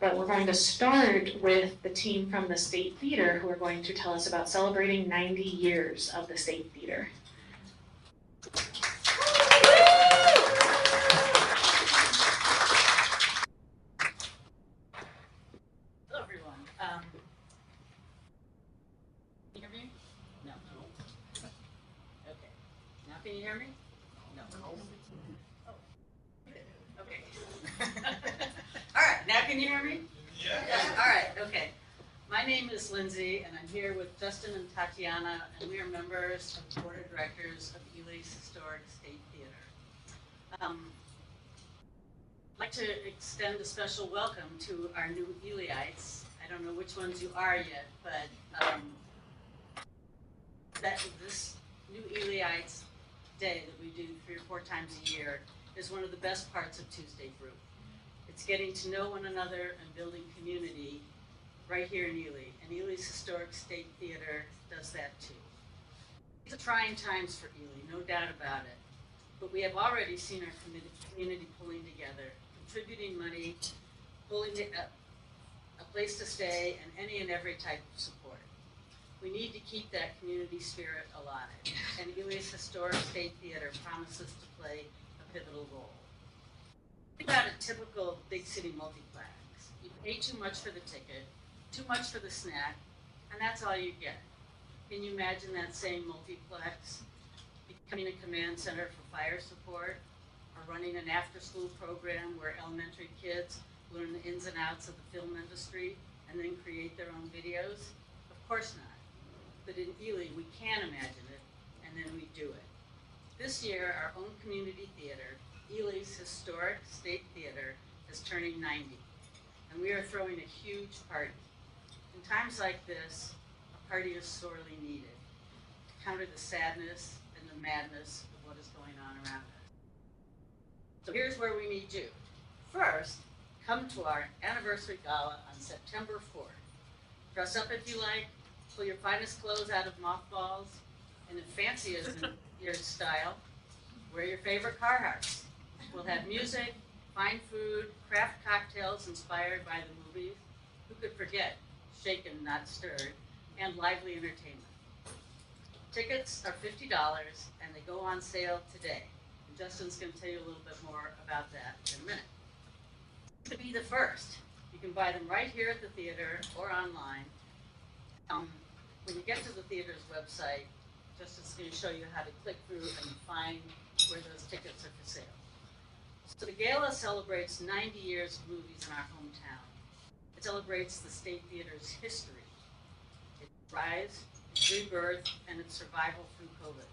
But we're going to start with the team from the State Theater who are going to tell us about celebrating 90 years of the State Theater. Hello, everyone. Can you hear me? No. Okay. Now can you hear me? No. Oh. Okay. All right. Now can you hear me? Yeah. All right. Okay. My name is Lindsay, and I'm here with Justin and Tatiana, and we are members of the Board of Directors of Ely's Historic State Theater. I'd like to extend a special welcome to our new Elyites. I don't know which ones you are yet, but this new Elyites Day that we do 3 or 4 times a year is one of the best parts of Tuesday Group. It's getting to know one another and building community right here in Ely, and Ely's Historic State Theater does that too. These are trying times for Ely, no doubt about it, but we have already seen our community pulling together, contributing money, pulling a place to stay, and any and every type of support. We need to keep that community spirit alive, and Ely's Historic State Theater promises to play a pivotal role. Think about a typical big city multiplex. You pay too much for the ticket, too much for the snack, and that's all you get. Can you imagine that same multiplex becoming a command center for fire support, or running an after-school program where elementary kids learn the ins and outs of the film industry and then create their own videos? Of course not. But in Ely, we can imagine it, and then we do it. This year, our own community theater, Ely's Historic State Theater, is turning 90, and we are throwing a huge party. In times like this, a party is sorely needed to counter the sadness and the madness of what is going on around us. So here's where we need you. First, come to our anniversary gala on September 4th. Dress up if you like, pull your finest clothes out of mothballs, and if fancy isn't your style, wear your favorite Carhartts. We'll have music, fine food, craft cocktails inspired by the movies. Who could forget Shaken, Not Stirred, and lively entertainment. Tickets are $50, and they go on sale today. And Justin's going to tell you a little bit more about that in a minute. To be the first, you can buy them right here at the theater or online. When you get to the theater's website, Justin's going to show you how to click through and find where those tickets are for sale. So the gala celebrates 90 years of movies in our hometown. It celebrates the State Theater's history, its rise, its rebirth, and its survival through COVID.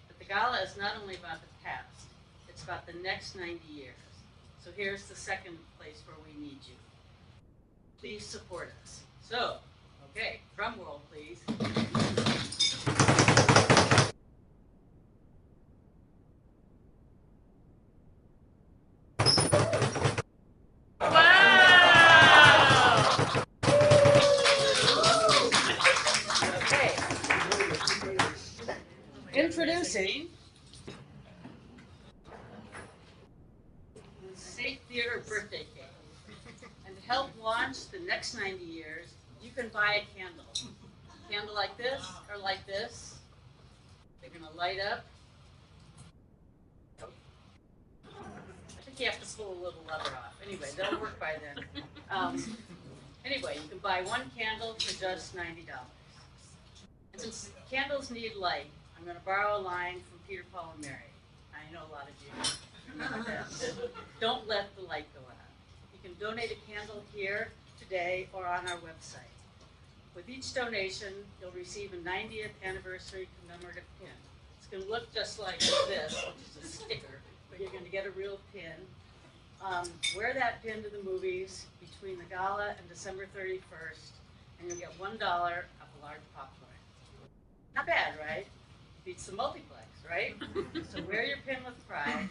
But the gala is not only about the past, it's about the next 90 years. So here's the second place where we need you. Please support us. So, okay, drum roll, please. Introducing the State Theater birthday cake. And to help launch the next 90 years, you can buy a candle. A candle like this or like this. They're going to light up. I think you have to pull a little lever off. Anyway, they'll work by then. Anyway, you can buy one candle for just $90. And since candles need light, I'm going to borrow a line from Peter, Paul, and Mary. I know a lot of you remember that. Don't let the light go out. You can donate a candle here today or on our website. With each donation, you'll receive a 90th anniversary commemorative pin. It's going to look just like this, which is a sticker, but you're going to get a real pin. Wear that pin to the movies between the gala and December 31st, and you'll get $1 off a large popcorn. Not bad, right? Beats the multiplex, right? So wear your pin with pride.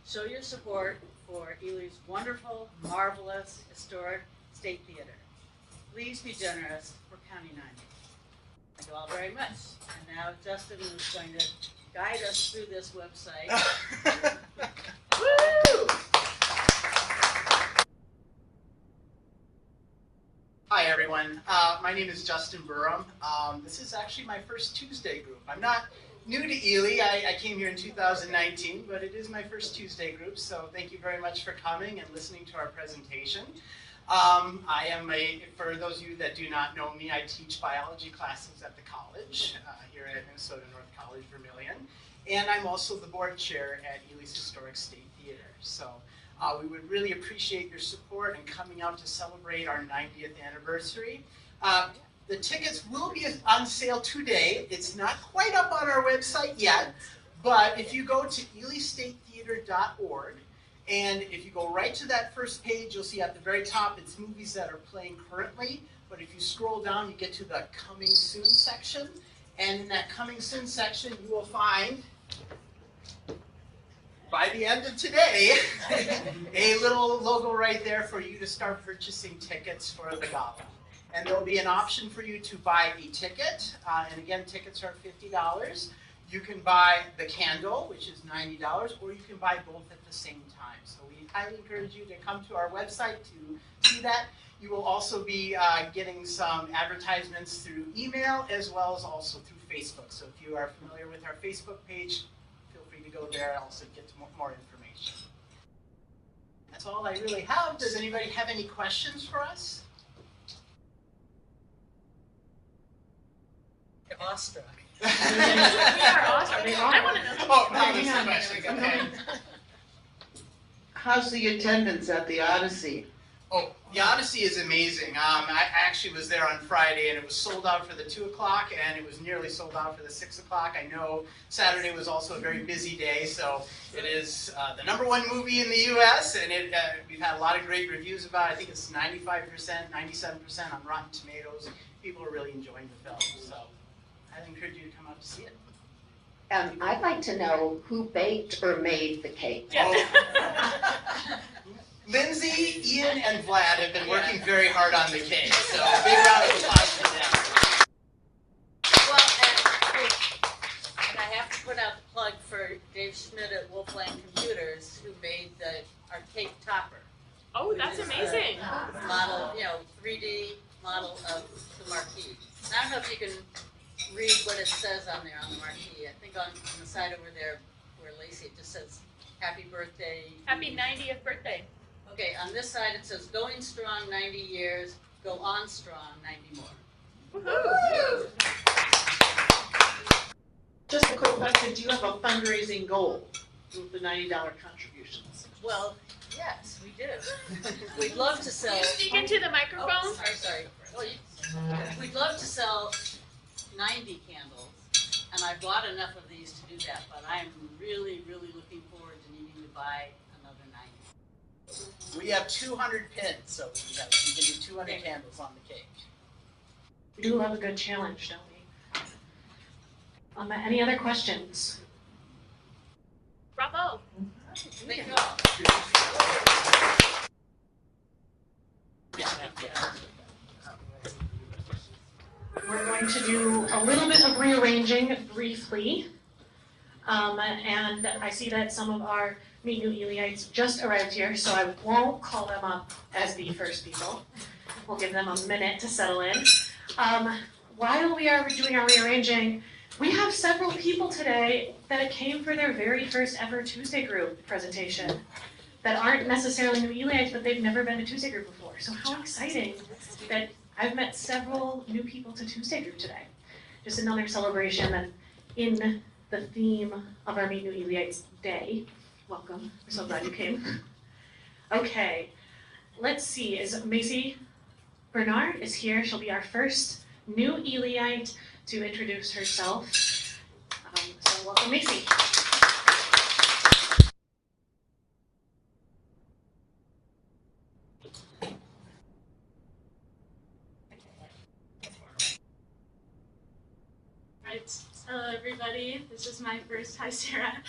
Show your support for Ely's wonderful, marvelous, historic State Theater. Please be generous. We're counting on you. Thank you all very much. And now Justin is going to guide us through this website. Woo! Hi everyone, my name is Justin Burham. This is actually my first Tuesday group. I'm not new to Ely, I came here in 2019, but it is my first Tuesday group, so thank you very much for coming and listening to our presentation. For those of you that do not know me, I teach biology classes at the college here at Minnesota North College Vermillion, and I'm also the board chair at Ely's Historic State Theater. So we would really appreciate your support in coming out to celebrate our 90th anniversary. The tickets will be on sale today. It's not quite up on our website yet, but if you go to elystatetheater.org, and if you go right to that first page, you'll see at the very top, it's movies that are playing currently. But if you scroll down, you get to the Coming Soon section. And in that Coming Soon section, you will find, by the end of today, a little logo right there for you to start purchasing tickets for the gala. And there'll be an option for you to buy a ticket. And again, tickets are $50. You can buy the candle, which is $90, or you can buy both at the same time. So we highly encourage you to come to our website to see that. You will also be getting some advertisements through email as well as also through Facebook. So if you are familiar with our Facebook page, feel free to go there and also get more information. That's all I really have. Does anybody have any questions for us? Awestruck. We are awestruck. I want to know. Oh, now there's a question. Okay. How's the attendance at the Odyssey? Oh, the Odyssey is amazing. I actually was there on Friday, and it was sold out for the 2 o'clock, and it was nearly sold out for the 6 o'clock. I know Saturday was also a very busy day, so it is the #1 movie in the U.S., and we've had a lot of great reviews about it. I think it's 95%, 97% on Rotten Tomatoes. People are really enjoying the film, so I'd encourage you to come out to see it. I'd like to know who baked or made the cake. Oh. Lindsay, Ian, and Vlad have been working very hard on the cake, so big round of applause for them. Well, and I have to put out the plug for Dave Schmidt at Wolfland Computers, who made our cake topper. Oh, that's amazing. Model, 3D model of the marquee. I don't know if you can read what it says on there on the marquee. I think on the side over there where Lacey, it just says, "Happy birthday." Happy 90th birthday. Okay, on this side it says, "Going strong 90 years, go on strong 90 more." Woohoo! Just a quick question, do you have a fundraising goal with the $90 contributions? Well, yes, we do. We'd love to sell. Can you speak into the microphone? Oh, sorry. We'd love to sell 90 candles, and I bought enough of these to do that, but I am really, really looking forward to needing to buy another 90. We have 200 pins, so we can do 200 candles on the cake. We do love a good challenge, don't we? Any other questions? Bravo! Thank you all. We're going to do a little bit of rearranging briefly. And I see that some of our Meet New Elyites just arrived here, so I won't call them up as the first people. We'll give them a minute to settle in. While we are doing our rearranging, we have several people today that came for their very first ever Tuesday group presentation that aren't necessarily New Elyites, but they've never been to Tuesday group before. So how exciting that I've met several new people to Tuesday group today. Just another celebration and in the theme of our Meet New Elyites Day. Welcome, we're so glad you came. Okay, let's see, is Macy Bernard is here. She'll be our first new Elyiite to introduce herself. So welcome, Macy. Hello everybody, this is my first, hi Sarah,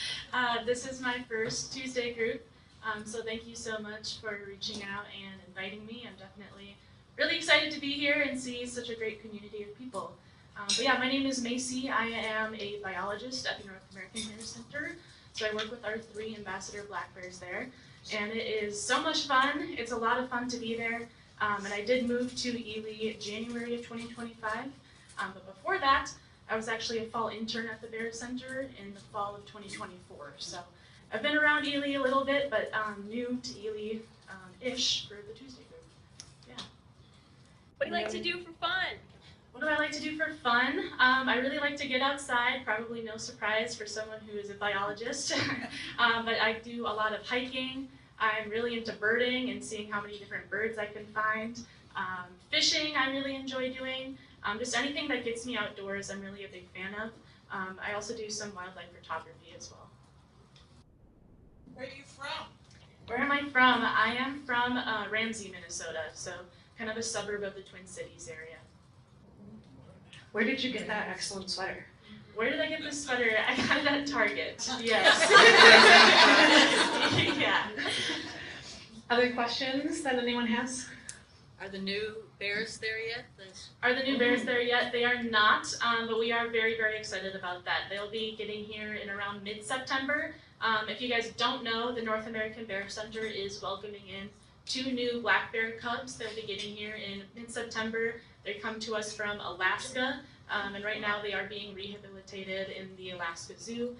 this is my first Tuesday group, so thank you so much for reaching out and inviting me. I'm definitely really excited to be here and see such a great community of people. But yeah, my name is Macy. I am a biologist at the North American Hair Center, so I work with our 3 ambassador black bears there, and it is so much fun. It's a lot of fun to be there. And I did move to Ely January of 2025. But before that, I was actually a fall intern at the Bears Center in the fall of 2024. So I've been around Ely a little bit, but new to Ely-ish for the Tuesday group. Yeah. What do you like to do for fun? What do I like to do for fun? I really like to get outside, probably no surprise for someone who is a biologist. But I do a lot of hiking. I'm really into birding and seeing how many different birds I can find. Fishing I really enjoy doing. Just anything that gets me outdoors I'm really a big fan of. I also do some wildlife photography as well. Where are you from? Where am I from? I am from Ramsey, Minnesota, so kind of a suburb of the Twin Cities area. Where did you get that excellent sweater? Where did I get this sweater? I got it at Target. Yes. Yeah. Other questions that anyone has? Are the new bears there yet? Are the new bears there yet? They are not, but we are very, very excited about that. They'll be getting here in around mid-September. If you guys don't know, the North American Bear Center is welcoming in 2 new black bear cubs. They'll be getting here in mid-September. They come to us from Alaska, and right now they are being rehabilitated in the Alaska Zoo.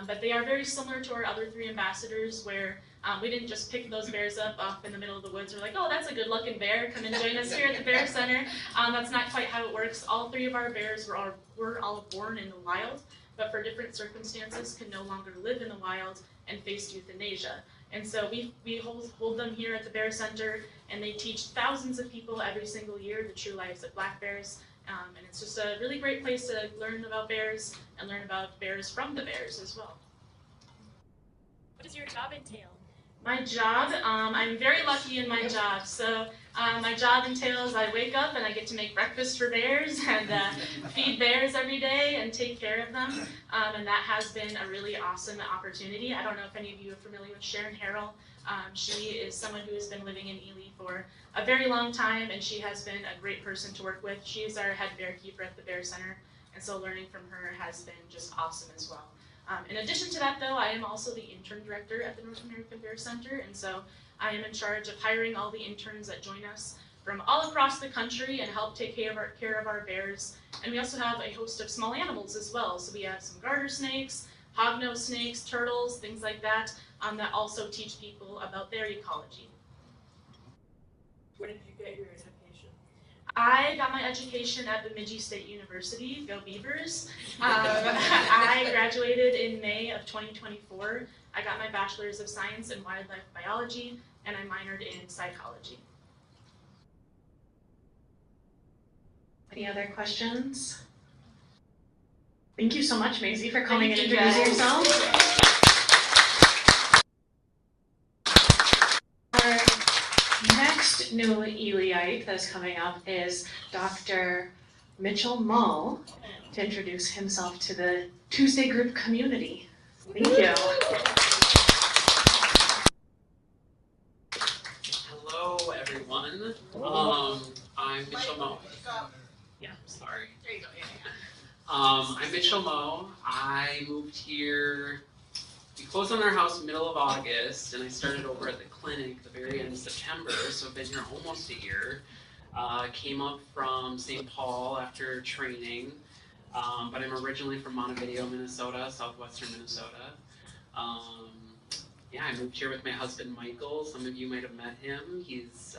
But they are very similar to our other 3 ambassadors, where we didn't just pick those bears up off in the middle of the woods. We're like, oh, that's a good-looking bear. Come and join us here at the Bear Center. That's not quite how it works. All 3 of our bears were all born in the wild, but for different circumstances can no longer live in the wild and face euthanasia. And so we hold them here at the Bear Center, and they teach thousands of people every single year the true lives of black bears. And it's just a really great place to learn about bears and learn about bears from the bears as well. What does your job entail? My job, I'm very lucky in my job. So my job entails I wake up and I get to make breakfast for bears and feed bears every day and take care of them. And that has been a really awesome opportunity. I don't know if any of you are familiar with Sharon Harrell. She is someone who has been living in Ely for a very long time, and she has been a great person to work with. She is our head bear keeper at the Bear Center, and so learning from her has been just awesome as well. In addition to that, though, I am also the intern director at the North American Bear Center, and so I am in charge of hiring all the interns that join us from all across the country and help take care of our bears. And we also have a host of small animals as well. So we have some garter snakes, hognose snakes, turtles, things like that, that also teach people about their ecology. Where did you get your education? I got my education at Bemidji State University, go Beavers. I graduated in May of 2024. I got my Bachelor's of Science in Wildlife Biology, and I minored in psychology. Any other questions? Thank you so much, Maisie, for coming and Thank you, introducing guys. yourself. Our next new Elyiite that is coming up is Dr. Mitchell Moe to introduce himself to the Tuesday group community. Thank you. Hello, everyone. I'm Mitchell Moe. Yeah, sorry. There you go. I'm Mitchell Moe. I moved here. We closed on our house middle of August, and I started over at the clinic the very end of September. So I've been here almost a year. Came up from St. Paul after training, but I'm originally from Montevideo, Minnesota, southwestern Minnesota. Yeah, I moved here with my husband Michael. Some of you might have met him. He's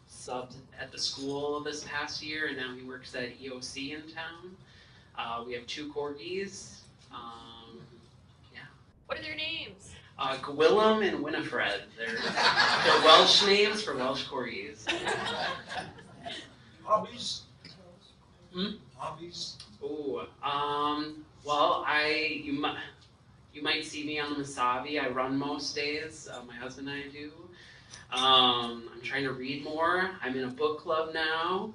subbed at the school this past year, and now he works at EOC in town. We have 2 corgis. What are their names? Gwillem and Winifred. They're Welsh names for Welsh corgis. Hobbies? Hmm? Hobbies? Ooh, well, you might see me on the Masabi. I run most days. My husband and I do. I'm trying to read more. I'm in a book club now.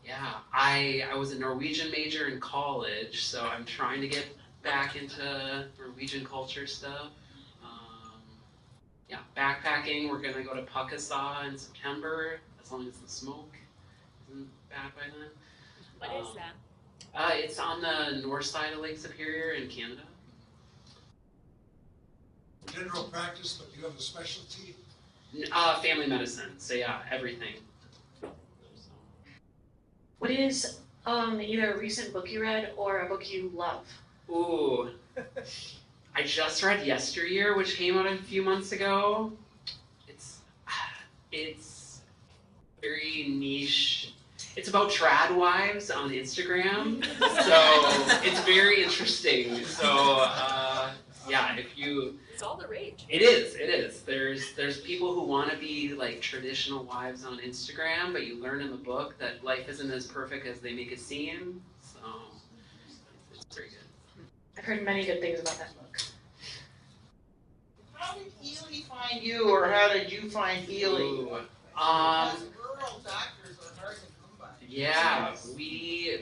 Yeah, I was a Norwegian major in college, so I'm trying to get back into Norwegian culture stuff. Yeah, backpacking. We're gonna go to Puckasaw in September, as long as the smoke isn't bad by then. What is that? It's on the north side of Lake Superior in Canada. General practice, but you have a specialty? Family medicine. So yeah, everything. What is either a recent book you read or a book you love? Ooh, I just read Yesteryear, which came out a few months ago. It's very niche. It's about trad wives on Instagram, so it's very interesting. So yeah, if you It's all the rage. It is. There's people who want to be like traditional wives on Instagram, but you learn in the book that life isn't as perfect as they make it seem. So it's very good. I've heard many good things about that book. How did Ely find you, or how did you find Ely? Ooh, Because rural doctors are hard to come by. yeah,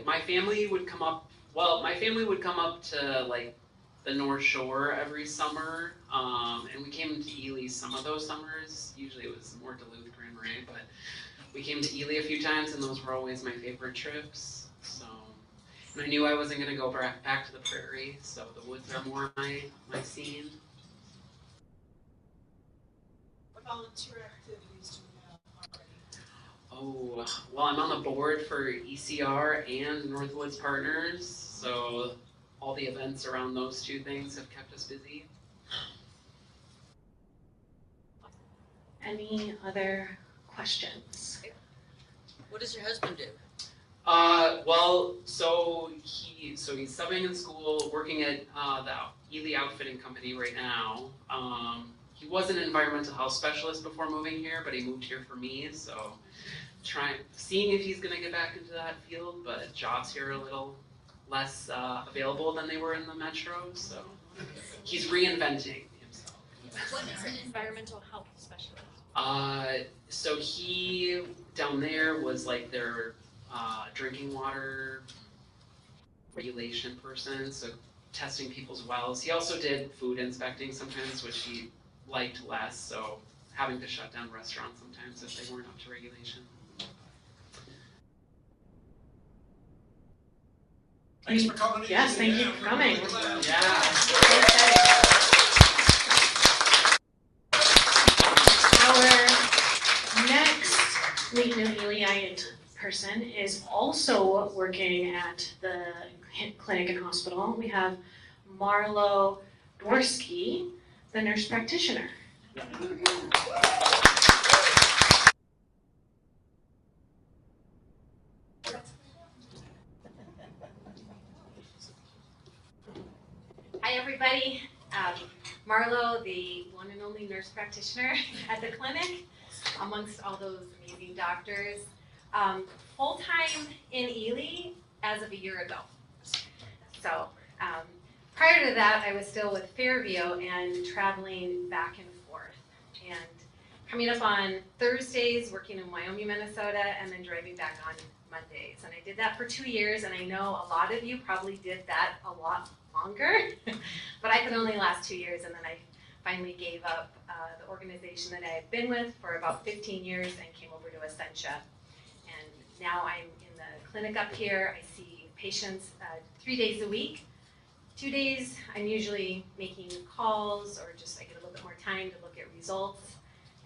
my family would come up. Well, my family would come up to like the North Shore every summer, and we came to Ely some of those summers. Usually it was more Duluth, Grand Marais, but we came to Ely a few times, and those were always my favorite trips. So, and I knew I wasn't going to go back to the prairie, so the woods are more my scene. What volunteer activities do you have already? Oh, well, I'm on the board for ECR and Northwoods Partners, so all the events around those two things have kept us busy. Any other questions? What does your husband do? Well, so he's subbing in school, working at the Ely Outfitting Company right now. He was an environmental health specialist before moving here, but he moved here for me, so seeing if he's gonna get back into that field, but jobs here are a little less available than they were in the metro, so he's reinventing himself. What is an environmental health specialist? So he down there was like their drinking water regulation person, so testing people's wells. He also did food inspecting sometimes, which he liked less, so having to shut down restaurants sometimes if they weren't up to regulation. Thanks for coming in. Yes, thank you for coming. Yeah. Our next Meet New Elyites person is also working at the clinic and hospital. We have Marlo Dworsky, the nurse practitioner. Hi, everybody. Marlo, the one and only nurse practitioner at the clinic, amongst all those amazing doctors. Full-time in Ely as of a year ago. So prior to that, I was still with Fairview and traveling back and forth. And coming up on Thursdays, working in Wyoming, Minnesota, and then driving back on Mondays. And I did that for 2 years, and I know a lot of you probably did that a lot longer, but I could only last 2 years, and then I finally gave up the organization that I had been with for about 15 years and came over to Essentia. And now I'm in the clinic up here. I see patients 3 days a week. 2 days, I'm usually making calls or just I get a little bit more time to look at results.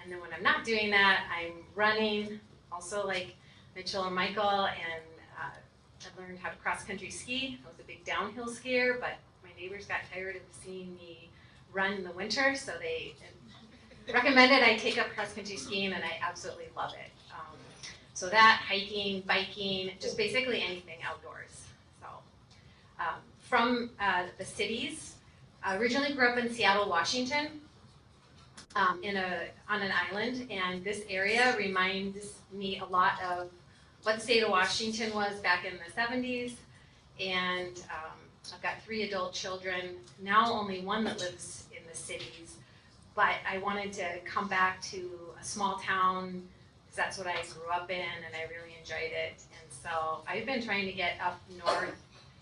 And then when I'm not doing that, I'm running, also like Mitchell and Michael, and I learned how to cross-country ski. I was a big downhill skier, but my neighbors got tired of seeing me run in the winter, so they recommended I take up cross-country skiing, and I absolutely love it. So that, hiking, biking, just basically anything outdoors. So from the cities, I originally grew up in Seattle, Washington, on an island, and this area reminds me a lot of what the state of Washington was back in the 70s, and I've got 3 adult children, now only one that lives in the cities, but I wanted to come back to a small town because that's what I grew up in and I really enjoyed it. And so I've been trying to get up north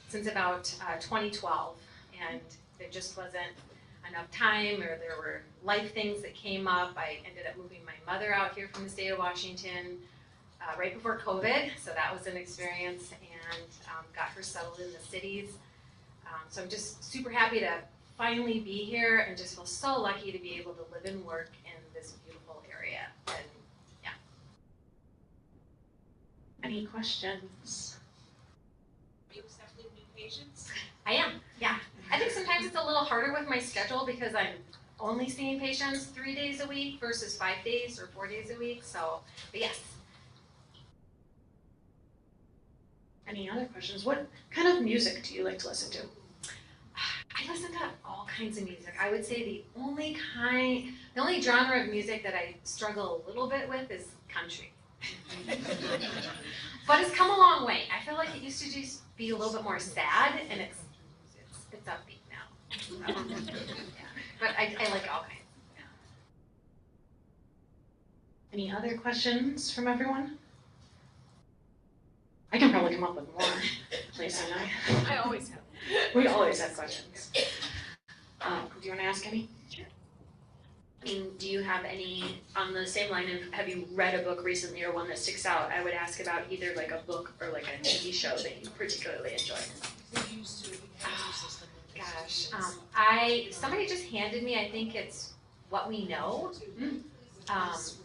since about 2012, and there just wasn't enough time, or there were life things that came up. I ended up moving my mother out here from the state of Washington right before COVID, so that was an experience, and got her settled in the cities. So I'm just super happy to finally be here and just feel so lucky to be able to live and work in this beautiful area. any questions? Are you accepting new patients? I am, yeah. I think sometimes it's a little harder with my schedule because I'm only seeing patients 3 days a week versus 5 days or 4 days a week, so, but yes. Any other questions? What kind of music do you like to listen to? I listen to all kinds of music. I would say the only genre of music that I struggle a little bit with is country. But it's come a long way. I feel like it used to just be a little bit more sad, and it's upbeat now. Yeah. But I like all kinds. Any other questions from everyone? I can probably come up with more. Lisa and I always have. we always have questions. Do you want to ask any? I mean, do you have any, on the same line of, have you read a book recently or one that sticks out? I would ask about either like a book or like a TV show that you particularly enjoy. We used to, we had a system. Gosh, somebody just handed me, I think it's What We Know.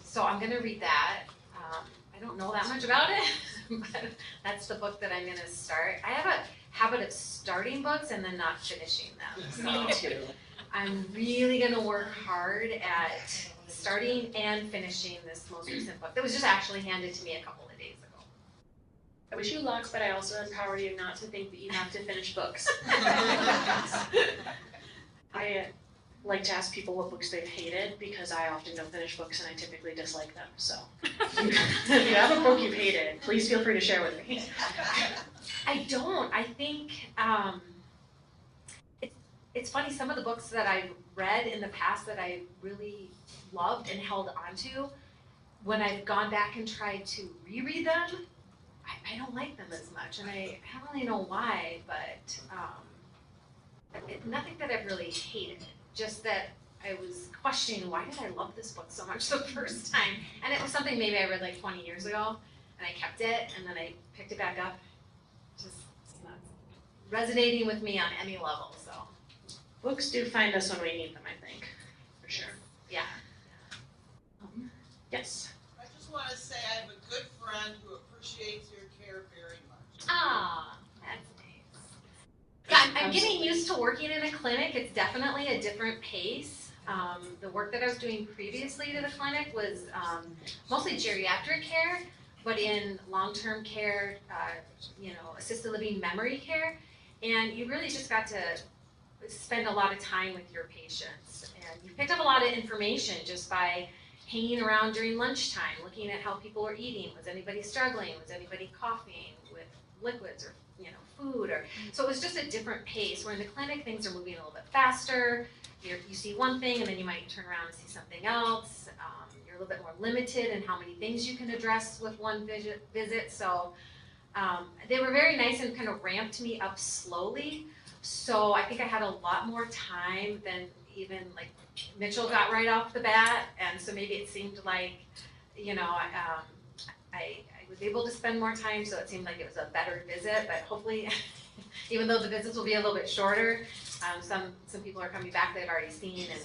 So I'm gonna read that. I don't know that much about it, but that's the book that I'm gonna start. I have a habit of starting books and then not finishing them. Me So too. I'm really gonna work hard at starting and finishing this most recent book that was just actually handed to me a couple of days ago. I wish you luck, but I also empower you not to think that you have to finish books. I like to ask people what books they've hated because I often don't finish books and I typically dislike them. So if you have a book you've hated, please feel free to share with me. I don't. I think it's funny, some of the books that I've read in the past that I really loved and held onto, when I've gone back and tried to reread them, I don't like them as much, and I don't really know why, but nothing that I've really hated, just that I was questioning, why did I love this book so much the first time? And it was something maybe I read like 20 years ago, and I kept it, and then I picked it back up. Just it's not resonating with me on any level, so. Books do find us when we need them, I think, for sure. Yeah. Yes. I just want to say I have a good friend who appreciates your care very much. Ah, that's nice. Yeah, I'm getting used to working in a clinic. It's definitely a different pace. The work that I was doing previously to the clinic was mostly geriatric care, but in long-term care, assisted living memory care. And you really just got to spend a lot of time with your patients. And you picked up a lot of information just by hanging around during lunchtime, looking at how people are eating. Was anybody struggling? Was anybody coughing with liquids or food? So it was just a different pace. Where in the clinic, things are moving a little bit faster. You see one thing and then you might turn around and see something else. You're a little bit more limited in how many things you can address with one visit. So they were very nice and kind of ramped me up slowly. So I think I had a lot more time than even like Mitchell got right off the bat, and so maybe it seemed like, I was able to spend more time, so it seemed like it was a better visit. But hopefully, even though the visits will be a little bit shorter, some people are coming back they've already seen, and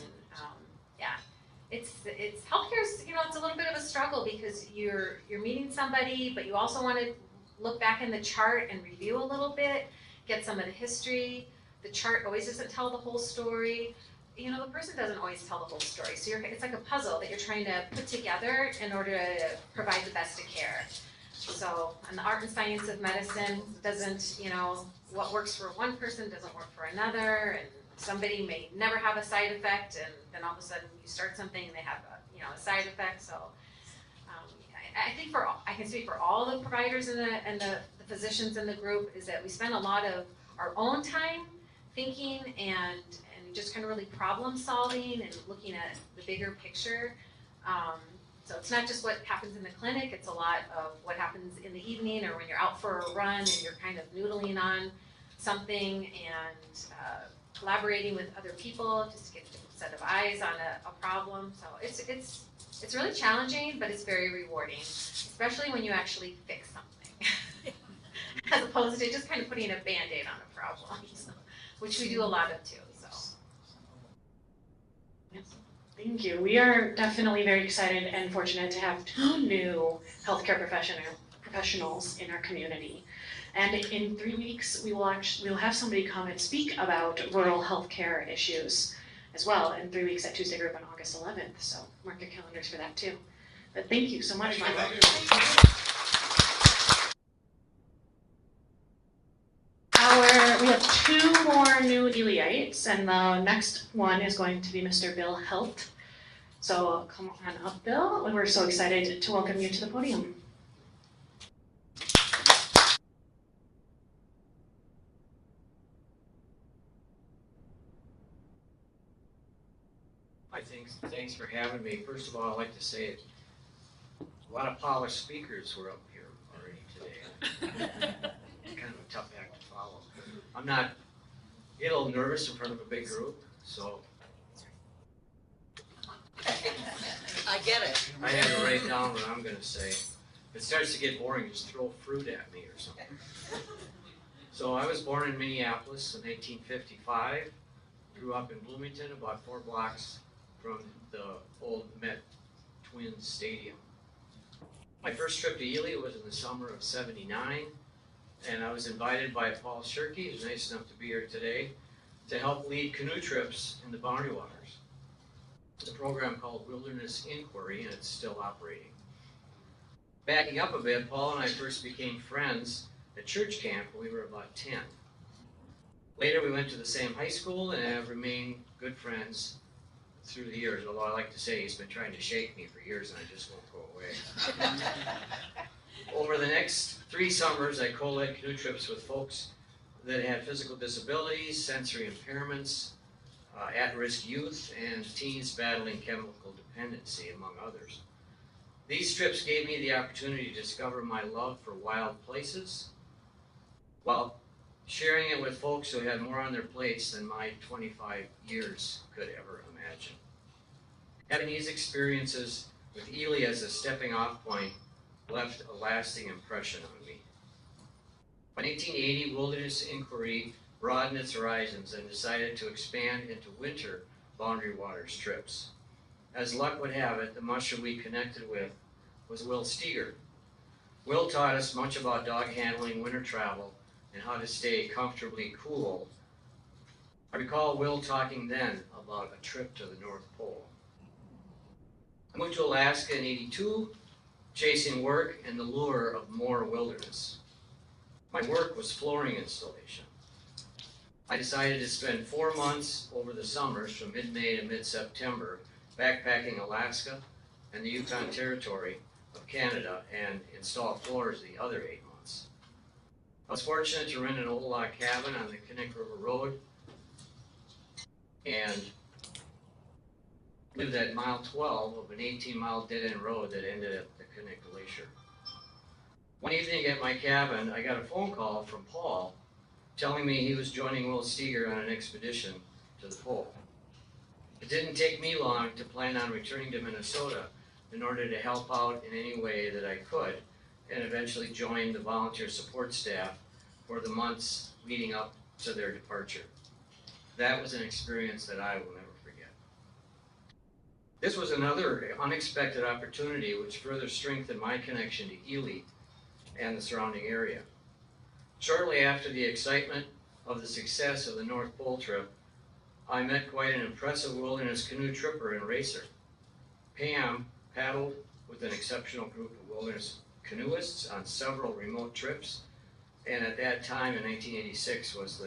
it's healthcare's it's a little bit of a struggle because you're meeting somebody, but you also want to look back in the chart and review a little bit, get some of the history. The chart always doesn't tell the whole story. The person doesn't always tell the whole story. So it's like a puzzle that you're trying to put together in order to provide the best of care. So, and the art and science of medicine doesn't, what works for one person doesn't work for another, and somebody may never have a side effect, and then all of a sudden you start something and they have a side effect. So, I think I can speak for all the providers and the physicians in the group is that we spend a lot of our own time thinking and just kind of really problem solving and looking at the bigger picture. So it's not just what happens in the clinic, it's a lot of what happens in the evening or when you're out for a run and you're kind of noodling on something and collaborating with other people just to get a different set of eyes on a problem. So it's really challenging, but it's very rewarding, especially when you actually fix something, as opposed to just kind of putting a Band-Aid on a problem, which we do a lot of too. Thank you. We are definitely very excited and fortunate to have two new healthcare professionals in our community. And in 3 weeks, we will have somebody come and speak about rural healthcare issues as well in 3 weeks at Tuesday Group on August 11th. So mark your calendars for that too. But thank you so much, Michael. We have 2 more new Elyites, and the next one is going to be Mr. Bill Helt. So come on up, Bill. We're so excited to welcome you to the podium. Hi, thanks for having me. First of all, I'd like to say a lot of polished speakers were up here already today. It's kind of a tough act to follow. I'm not, get a little nervous in front of a big group, so I get it. I had to write down what I'm going to say. If it starts to get boring, just throw fruit at me or something. So I was born in Minneapolis in 1955, grew up in Bloomington, about 4 blocks from the old Met Twins Stadium. My first trip to Ely was in the summer of '79, and I was invited by Paul Shirkey, who's nice enough to be here today, to help lead canoe trips in the Boundary Waters. It's a program called Wilderness Inquiry, and it's still operating. Backing up a bit, Paul and I first became friends at church camp when we were about 10. Later, we went to the same high school and have remained good friends through the years, although I like to say he's been trying to shake me for years and I just won't go away. Over the next 3 summers, I co-led canoe trips with folks that had physical disabilities, sensory impairments, at-risk youth, and teens battling chemical dependency, among others. These trips gave me the opportunity to discover my love for wild places, while sharing it with folks who had more on their plates than my 25 years could ever imagine. Having these experiences with Ely as a stepping off point left a lasting impression on me. By 1980, Wilderness Inquiry broadened its horizons and decided to expand into winter Boundary Waters trips. As luck would have it, the musher we connected with was Will Steger. Will taught us much about dog handling, winter travel, and how to stay comfortably cool. I recall Will talking then about a trip to the North Pole. I moved to Alaska in '82, chasing work and the lure of more wilderness. My work was flooring installation. I decided to spend 4 months over the summers from mid-May to mid-September backpacking Alaska and the Yukon Territory of Canada and install floors the other 8 months. I was fortunate to rent an old log cabin on the Kinnick River Road and lived at mile 12 of an 18-mile dead-end road that ended at the Kinnick Glacier. One evening at my cabin, I got a phone call from Paul telling me he was joining Will Steger on an expedition to the pole. It didn't take me long to plan on returning to Minnesota in order to help out in any way that I could, and eventually joined the volunteer support staff for the months leading up to their departure. That was an experience that I will never forget. This was another unexpected opportunity which further strengthened my connection to Ely and the surrounding area. Shortly after the excitement of the success of the North Pole trip, I met quite an impressive wilderness canoe tripper and racer. Pam paddled with an exceptional group of wilderness canoeists on several remote trips, and at that time in 1986 was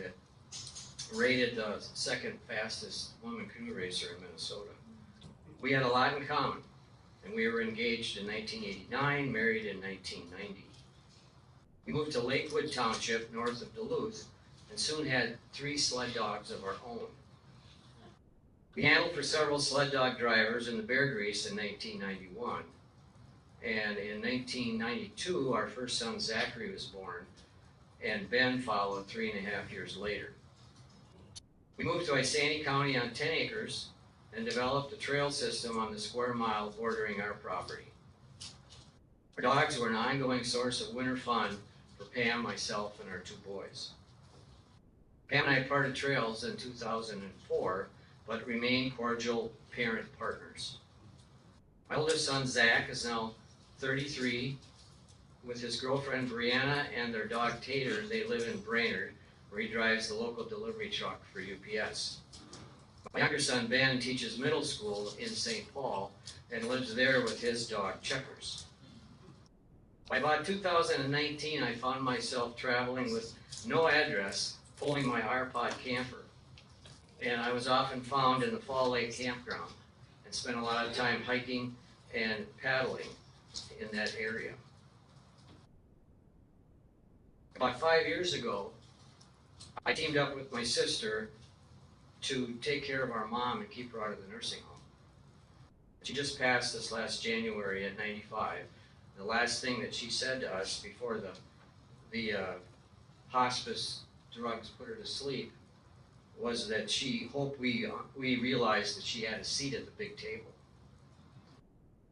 rated the 2nd fastest woman canoe racer in Minnesota. We had a lot in common, and we were engaged in 1989, married in 1990. We moved to Lakewood Township, north of Duluth, and soon had 3 sled dogs of our own. We handled for several sled dog drivers in the Bear Grease in 1991. And in 1992, our first son Zachary was born, and Ben followed 3.5 years later. We moved to Isanti County on 10 acres and developed a trail system on the square mile bordering our property. Our dogs were an ongoing source of winter fun for Pam, myself, and our 2 boys. Pam and I parted trails in 2004, but remain cordial parent partners. My oldest son, Zach, is now 33, with his girlfriend Brianna and their dog Tater. They live in Brainerd, where he drives the local delivery truck for UPS. My younger son Ben teaches middle school in St. Paul and lives there with his dog Checkers. By about 2019, I found myself traveling with no address, pulling my R-Pod camper. And I was often found in the Fall Lake campground and spent a lot of time hiking and paddling in that area. About 5 years ago, I teamed up with my sister to take care of our mom and keep her out of the nursing home. She just passed this last January at 95. The last thing that she said to us before the hospice drugs put her to sleep was that she hoped we realized that she had a seat at the big table.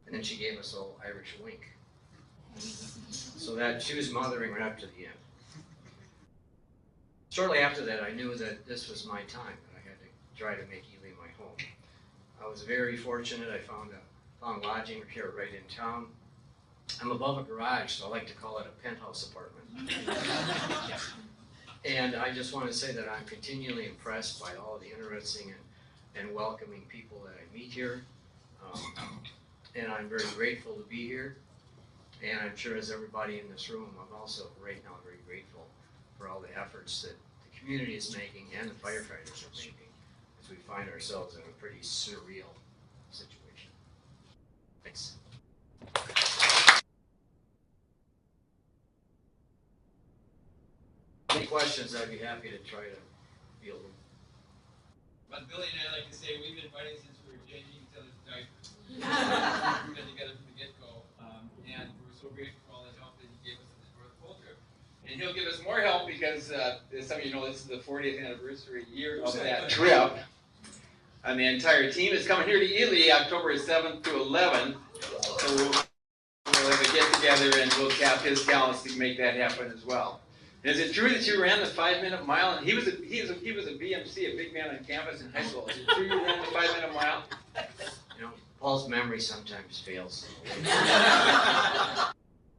And then she gave us a little Irish wink. So that she was mothering right up to the end. Shortly after that, I knew that this was my time, that I had to try to make Ely my home. I was very fortunate. I found lodging here right in town. I'm above a garage, so I like to call it a penthouse apartment. And I just want to say that I'm continually impressed by all the interesting and welcoming people that I meet here. And I'm very grateful to be here. And I'm sure as everybody in this room, I'm also right now very grateful for all the efforts that the community is making and the firefighters are making as we find ourselves in a pretty surreal situation. Thanks. Any questions, I'd be happy to try to field them. But Billy and I like to say we've been fighting since we were changing each other's diapers. We've been together from the get-go, and we're so grateful for all the help that he gave us in the North Pole trip. And he'll give us more help because, as some of you know, this is the 40th anniversary year of that trip. And the entire team is coming here to Ely October 7th to 11th. So we'll have a get-together and we'll cap his talents to make that happen as well. Is it true that you ran the 5-minute mile? And he was a BMC, a big man on campus in high school. Is it true you ran the 5-minute mile? You know, Paul's memory sometimes fails.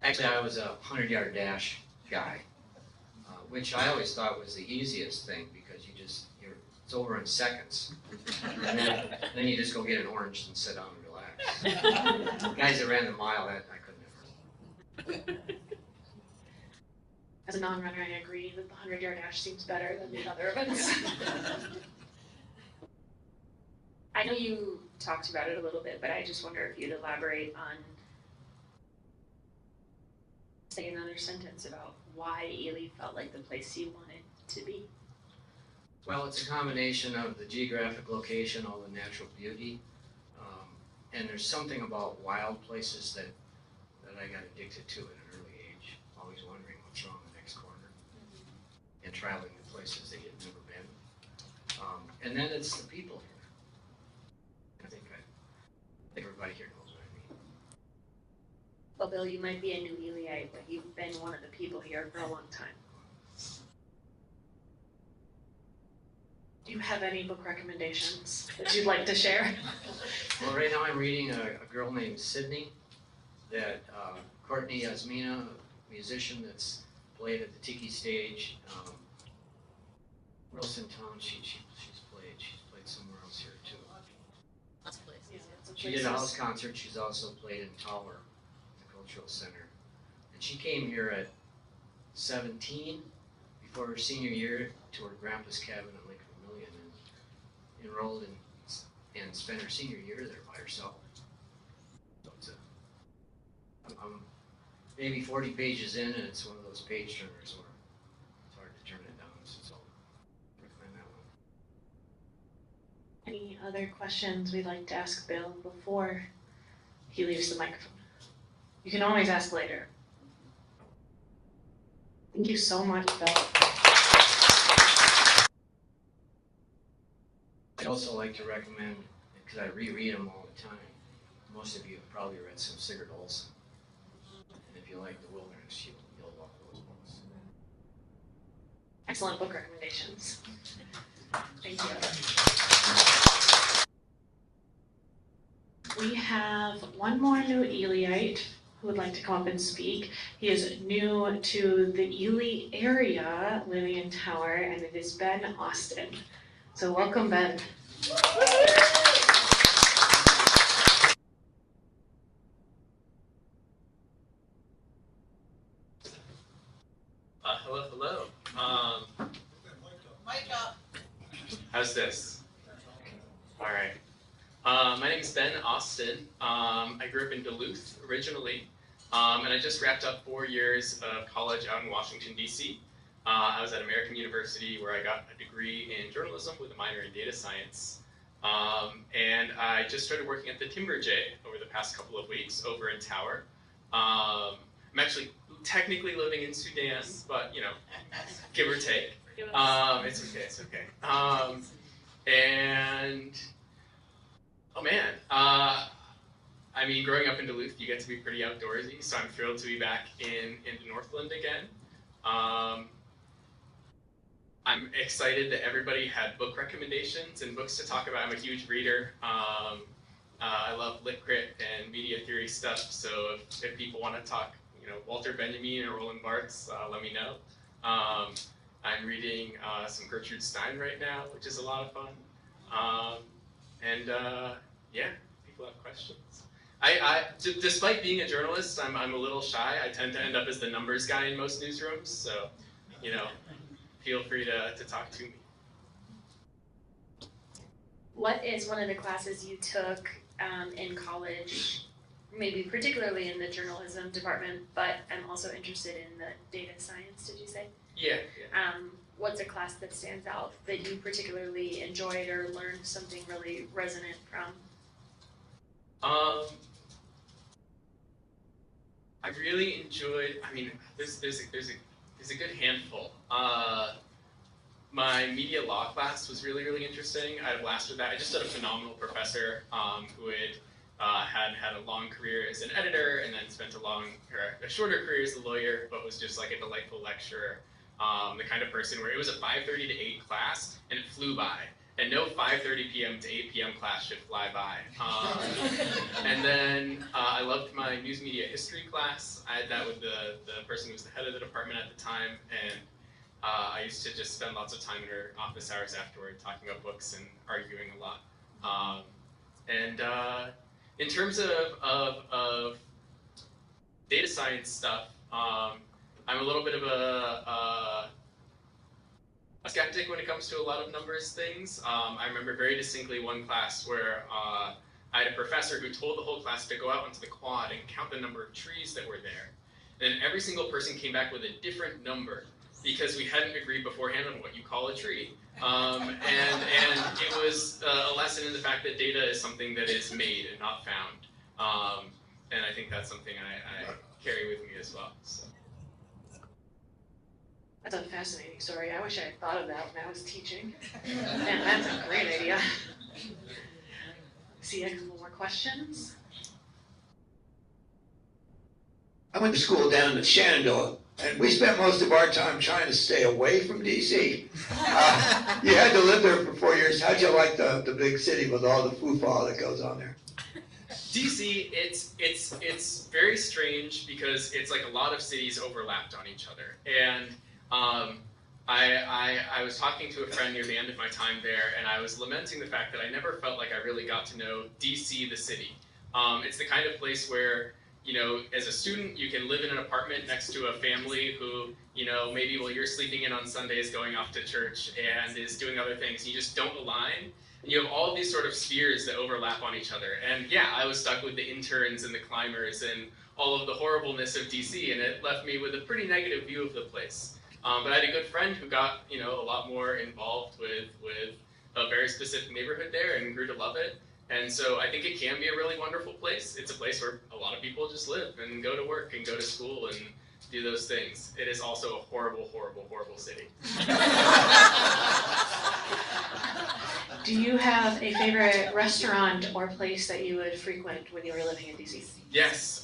Actually, I was a 100-yard dash guy, which I always thought was the easiest thing because it's over in seconds. And then you just go get an orange and sit down and relax. The guys that ran the mile, I couldn't ever. As a non-runner, I agree that the 100-yard dash seems better than the other events. I know you talked about it a little bit, but I just wonder if you'd elaborate on, say, another sentence about why Ely felt like the place you wanted to be. Well, it's a combination of the geographic location, all the natural beauty, and there's something about wild places that I got addicted to at an early age, always wondering what's around the next corner, and traveling to places that you've never been. And then it's the people here. I think everybody here knows what I mean. Well, Bill, you might be a new Eliite, but you've been one of the people here for a long time. Do you have any book recommendations that you'd like to share? Well, right now I'm reading a girl named Sydney that Courtney Yasmina, a musician that's played at the Tiki Stage. Where else in town she's played somewhere else here too. Lots of places. She did a house concert. She's also played in Tower, the Cultural Center. And she came here at 17 before her senior year to her grandpa's cabin in Lake Vermilion and enrolled and spent her senior year there by herself. So I'm maybe 40 pages in, and it's one of those page turners where it's hard to turn it down. So I recommend that one. Any other questions we'd like to ask Bill before he leaves the microphone? You can always ask later. Thank you so much, Bill. I'd also like to recommend, because I reread them all the time, most of you have probably read some Sigurd Olson. And if you like the wilderness, you'll love those books. Excellent book recommendations. Thank you. We have one more new Eliite who would like to come up and speak. He is new to the Ely area, living in Tower, and it is Ben Austin. So welcome, Ben. Hello. Mic up. How's this? All right. My name is Ben Austin. I grew up in Duluth originally, and I just wrapped up 4 years of college out in Washington, D.C. I was at American University where I got a degree in journalism with a minor in data science. And I just started working at the Timber Jay over the past couple of weeks over in Tower. I'm actually technically living in Sudan, but give or take. It's okay. And oh man, I mean, growing up in Duluth, you get to be pretty outdoorsy, so I'm thrilled to be back in Northland again. I'm excited that everybody had book recommendations and books to talk about. I'm a huge reader. I love lit crit and media theory stuff, so if people want to talk, Walter Benjamin or Roland Barthes, let me know. I'm reading some Gertrude Stein right now, which is a lot of fun. Yeah, people have questions. Despite being a journalist, I'm a little shy. I tend to end up as the numbers guy in most newsrooms, so, feel free to talk to me. What is one of the classes you took in college, maybe particularly in the journalism department, but I'm also interested in the data science, did you say? Yeah. What's a class that stands out that you particularly enjoyed or learned something really resonant from? I really enjoyed, there's a good handful. My media law class was really interesting. I had a blast with that. I just had a phenomenal professor who had a long career as an editor and then spent a shorter career as a lawyer, but was just like a delightful lecturer. The kind of person where it was a 5:30 to 8 class and it flew by. And no 5:30 p.m. to 8 p.m. class should fly by. And then I loved my news media history class. I had that with the person who was the head of the department at the time, and I used to just spend lots of time in her office hours afterward talking about books and arguing a lot. In terms of data science stuff, I'm a little bit of a skeptic when it comes to a lot of numbers things. I remember very distinctly one class where I had a professor who told the whole class to go out onto the quad and count the number of trees that were there. And every single person came back with a different number because we hadn't agreed beforehand on what you call a tree. And it was a lesson in the fact that data is something that is made and not found. And I think that's something I carry with me as well. So. That's a fascinating story. I wish I had thought of that when I was teaching. Man, that's a great idea. See a couple more questions? I went to school down in Shenandoah, and we spent most of our time trying to stay away from D.C. You had to live there for 4 years. How'd you like the big city with all the foo-fa that goes on there? DC, it's very strange because it's like a lot of cities overlapped on each other. And I was talking to a friend near the end of my time there, and I was lamenting the fact that I never felt like I really got to know DC, the city. It's the kind of place where, as a student, you can live in an apartment next to a family who, maybe while you're sleeping in on Sundays going off to church and is doing other things, you just don't align. And you have all these sort of spheres that overlap on each other. And yeah, I was stuck with the interns and the climbers and all of the horribleness of DC, and it left me with a pretty negative view of the place. But I had a good friend who got, a lot more involved with a very specific neighborhood there and grew to love it. And so I think it can be a really wonderful place. It's a place where a lot of people just live and go to work and go to school and do those things. It is also a horrible, horrible, horrible city. Do you have a favorite restaurant or place that you would frequent when you were living in DC? Yes,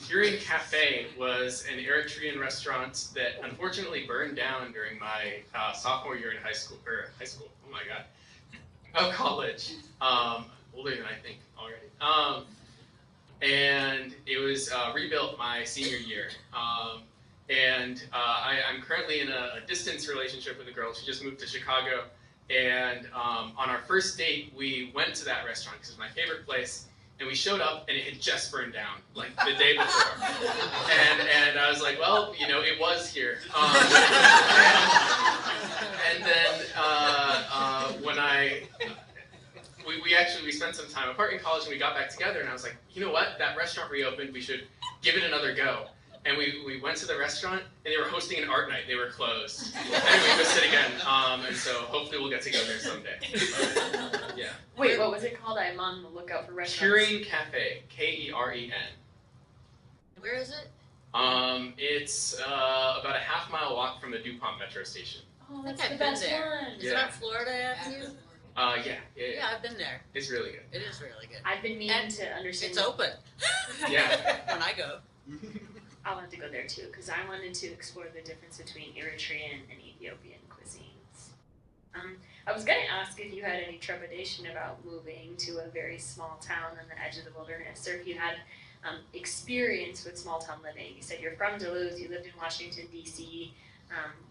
Curing Cafe was an Eritrean restaurant that unfortunately burned down during my sophomore year in high school, oh my god, college. Older than I think already. and it was rebuilt my senior year. I'm currently in a distance relationship with a girl. She just moved to Chicago, and on our first date, we went to that restaurant because it was my favorite place. And we showed up, and it had just burned down, like the day before. And I was like, well, you know, it was here. And then when we spent some time apart in college, and we got back together, and I was like, you know what? That restaurant reopened. We should give it another go. And we went to the restaurant, and they were hosting an art night. They were closed. And we missed it again. And so hopefully we'll get to go there someday. But, yeah. Wait, what was it called? I'm on the lookout for restaurants. Keren Cafe, Keren. Where is it? It's about a half-mile walk from the DuPont metro station. Oh, I think that's the I've been best there. one. Is it on Florida Avenue? Yeah. Yeah, I've been there. It's really good. It is really good. I've been meaning to understand. It's open. Yeah. When I go. I'll have to go there too, because I wanted to explore the difference between Eritrean and Ethiopian cuisines. I was going to ask if you had any trepidation about moving to a very small town on the edge of the wilderness, or if you had experience with small town living. You said you're from Duluth, you lived in Washington, D.C.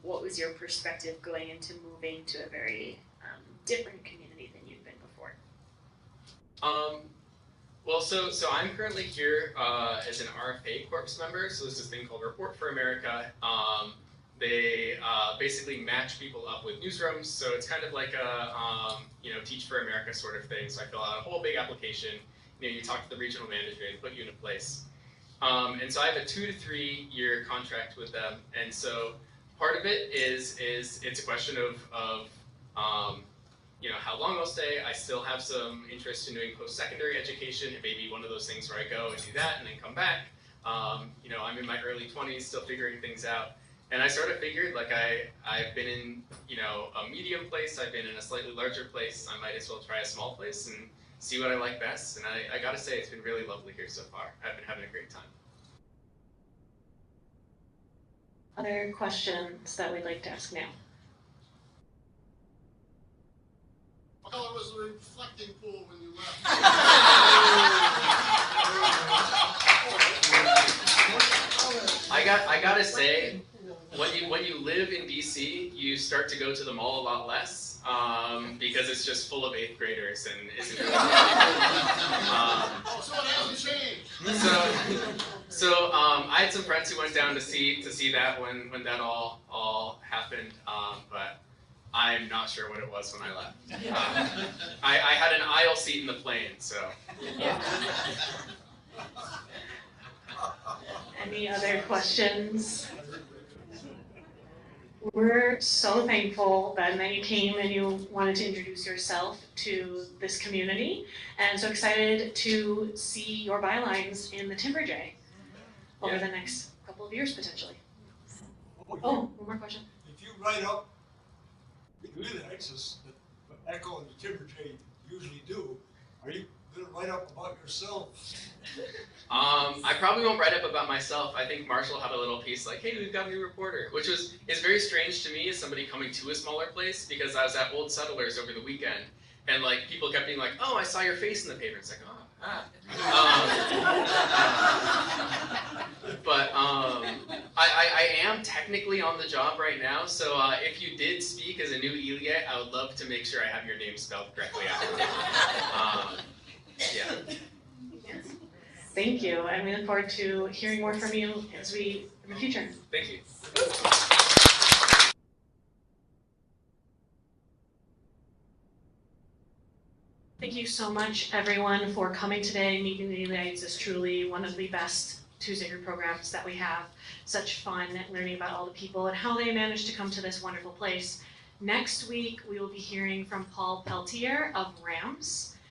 What was your perspective going into moving to a very different community than you'd been before? Well, so I'm currently here as an RFA Corps member. So there's this thing called Report for America. They basically match people up with newsrooms. So it's kind of like a Teach for America sort of thing. So I fill out a whole big application. You talk to the regional manager, they put you in a place. And so I have a 2 to 3 year contract with them. And so part of it is it's a question of how long I'll stay. I still have some interest in doing post-secondary education. It may be one of those things where I go and do that and then come back. I'm in my early 20s, still figuring things out. And I sort of figured, like, I've been in, a medium place. I've been in a slightly larger place. I might as well try a small place and see what I like best. And I gotta say, it's been really lovely here so far. I've been having a great time. Other questions that we'd like to ask now? Well, it was a reflecting pool when you left. I gotta say, when you live in DC, you start to go to the mall a lot less because it's just full of 8th graders and isn't really So it hasn't changed. So I had some friends who went down to see that when that all happened, but I'm not sure what it was when I left. I had an aisle seat in the plane, so. Yeah. Any other questions? We're so thankful that you came and you wanted to introduce yourself to this community, and so excited to see your bylines in the Timber Jay over the next couple of years potentially. Oh, one more question. If you write up Meet New Elyites, as the Echo and the Timber Jay usually do, are you going to write up about yourself? I probably won't write up about myself. I think Marshall had a little piece like, hey, we've got a new reporter, which is very strange to me as somebody coming to a smaller place, because I was at Old Settlers over the weekend, and like people kept being like, oh, I saw your face in the paper. It's like, oh. But I am technically on the job right now, so if you did speak as a new Eliite, I would love to make sure I have your name spelled correctly after. Yeah. Thank you, and we look forward to hearing more from you in the future. Thank you. Thank you so much, everyone, for coming today. Meet New Elyites is truly one of the best Tuesday group programs that we have. Such fun learning about all the people and how they managed to come to this wonderful place. Next week, we will be hearing from Paul Peltier of Rams.